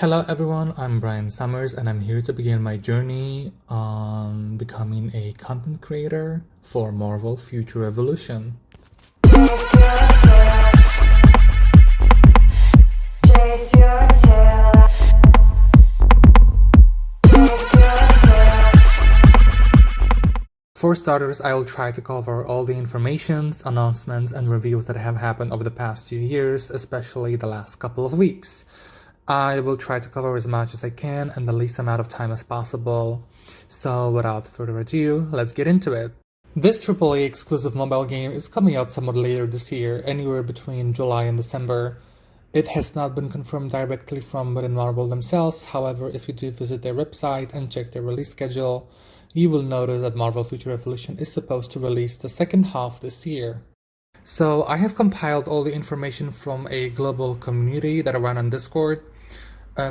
Hello everyone, I'm Brian Summers and I'm here to begin my journey on becoming a content creator for Marvel Future Evolution. Chase your tail. Chase your tail. Chase your tail. For starters, I will try to cover all the informations, announcements, and reviews that have happened over the past few years, especially the last couple of weeks. I will try to cover as much as I can in the least amount of time as possible. So without further ado, let's get into it. This AAA exclusive mobile game is coming out somewhat later this year, anywhere between July and December. It has not been confirmed directly from within Marvel themselves. However, if you do visit their website and check their release schedule, you will notice that Marvel Future Evolution is supposed to release the second half this year. So I have compiled all the information from a global community that I run on Discord.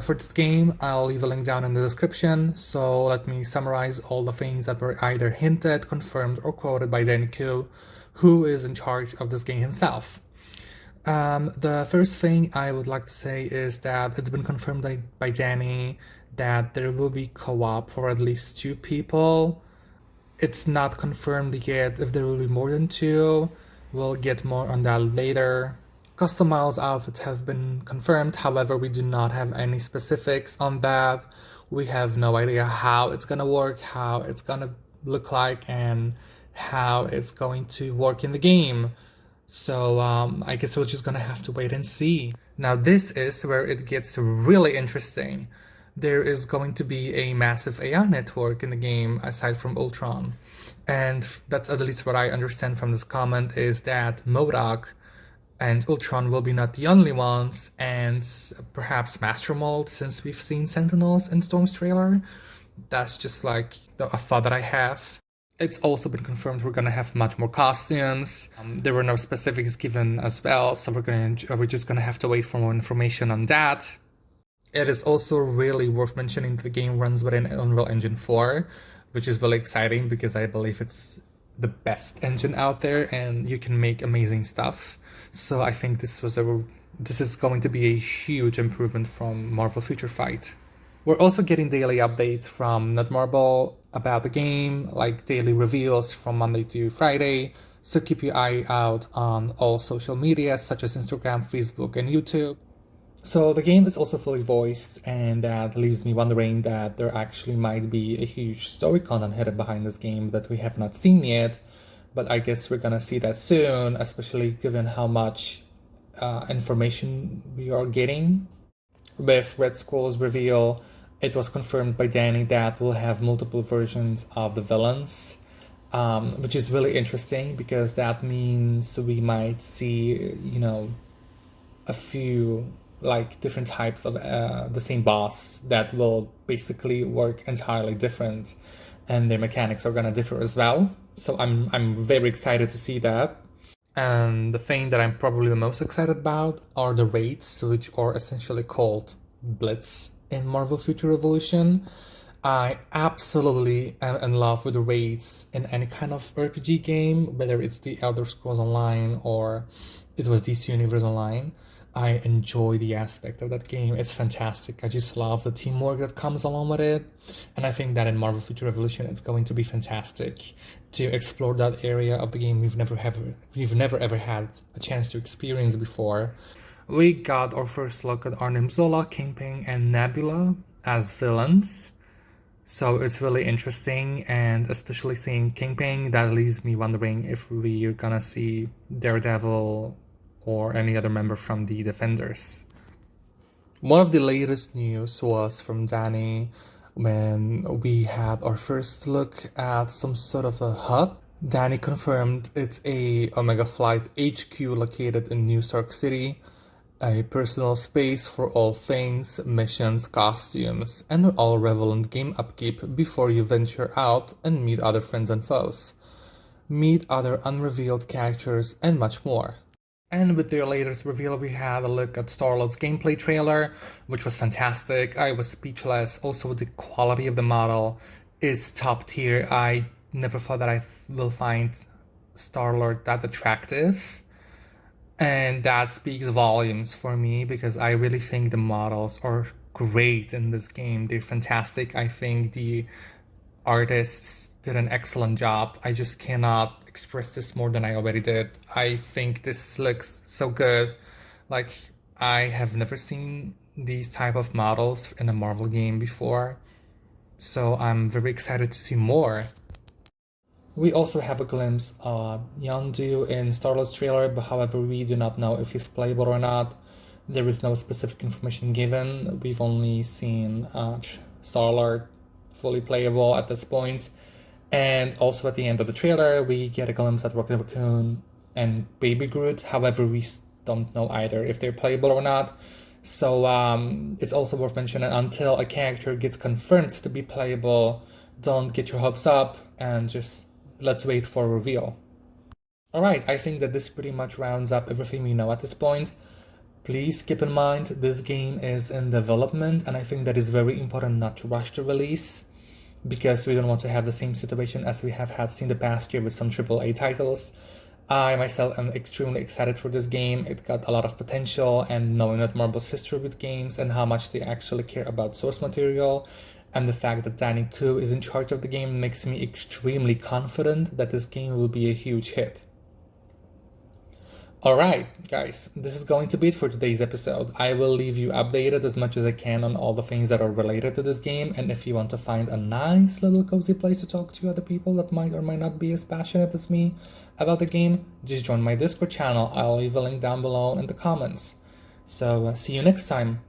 For this game, I'll leave a link down in the description, so let me summarize all the things that were either hinted, confirmed, or quoted by Danny Coop, who is in charge of this game himself. The first thing I would like to say is that it's been confirmed by Danny that there will be co-op for at least 2 people. It's not confirmed yet if there will be more than 2. We'll get more on that later. Customized outfits have been confirmed, however, we do not have any specifics on that. We have no idea how it's gonna work, how it's gonna look like, and how it's going to work in the game. So I guess we're just gonna have to wait and see. Now this is where it gets really interesting. There is going to be a massive AI network in the game aside from Ultron. And that's at least what I understand from this comment, is that MODOK and Ultron will be not the only ones, and perhaps Master Mold, since we've seen Sentinels in Storm's trailer. That's just like a thought that I have. It's also been confirmed we're gonna have much more costumes. There were no specifics given as well, so we're just gonna have to wait for more information on that. It is also really worth mentioning that the game runs within Unreal Engine 4, which is really exciting because I believe it's the best engine out there and you can make amazing stuff. So I think this is going to be a huge improvement from Marvel Future Fight. We're also getting daily updates from Netmarble about the game, like daily reveals from Monday to Friday. So keep your eye out on all social media such as Instagram, Facebook, and YouTube. So the game is also fully voiced, and that leaves me wondering that there actually might be a huge story content hidden behind this game that we have not seen yet. But I guess we're gonna see that soon, especially given how much information we are getting. With Red Skull's reveal, it was confirmed by Danny that we'll have multiple versions of the villains, which is really interesting because that means we might see, a few different types of the same boss that will basically work entirely different, and their mechanics are gonna differ as well. So I'm very excited to see that. And the thing that I'm probably the most excited about are the raids, which are essentially called Blitz in Marvel Future Evolution. I absolutely am in love with the raids in any kind of RPG game, whether it's the Elder Scrolls Online or it was DC Universe Online. I enjoy the aspect of that game. It's fantastic. I just love the teamwork that comes along with it. And I think that in Marvel Future Evolution, it's going to be fantastic to explore that area of the game we've never ever had a chance to experience before. We got our first look at Arnim Zola, Kingpin, and Nebula as villains. So it's really interesting, and especially seeing Kingpin, that leaves me wondering if we're gonna see Daredevil or any other member from the Defenders. One of the latest news was from Danny when we had our first look at some sort of a hub. Danny confirmed it's a Omega Flight HQ located in New Stark City, a personal space for all things, missions, costumes, and all relevant game upkeep before you venture out and meet other friends and foes, meet other unrevealed characters, and much more. And with their latest reveal, we had a look at Starlord's gameplay trailer, which was fantastic. I was speechless. Also, the quality of the model is top tier. I never thought that I will find Starlord that attractive. And that speaks volumes for me because I really think the models are great in this game. They're fantastic. I think the artists did an excellent job. I just cannot express this more than I already did. I think this looks so good. Like, I have never seen these type of models in a Marvel game before, so I'm very excited to see more. We also have a glimpse of Yondu in Starlord's trailer, but however, we do not know if he's playable or not. There is no specific information given. We've only seen Starlord fully playable at this point. And also at the end of the trailer, we get a glimpse at Rocket Raccoon and Baby Groot. However, we don't know either if they're playable or not. So it's also worth mentioning, until a character gets confirmed to be playable, don't get your hopes up and just let's wait for a reveal. Alright, I think that this pretty much rounds up everything we know at this point. Please keep in mind this game is in development, and I think that is very important not to rush the release, because we don't want to have the same situation as we have had seen the past year with some AAA titles. I myself am extremely excited for this game. It got a lot of potential, and knowing that Marvel's history with games and how much they actually care about source material, and the fact that Danny Coop is in charge of the game makes me extremely confident that this game will be a huge hit. Alright, guys, this is going to be it for today's episode. I will leave you updated as much as I can on all the things that are related to this game, and if you want to find a nice little cozy place to talk to other people that might or might not be as passionate as me about the game, just join my Discord channel. I'll leave a link down below in the comments. So, see you next time.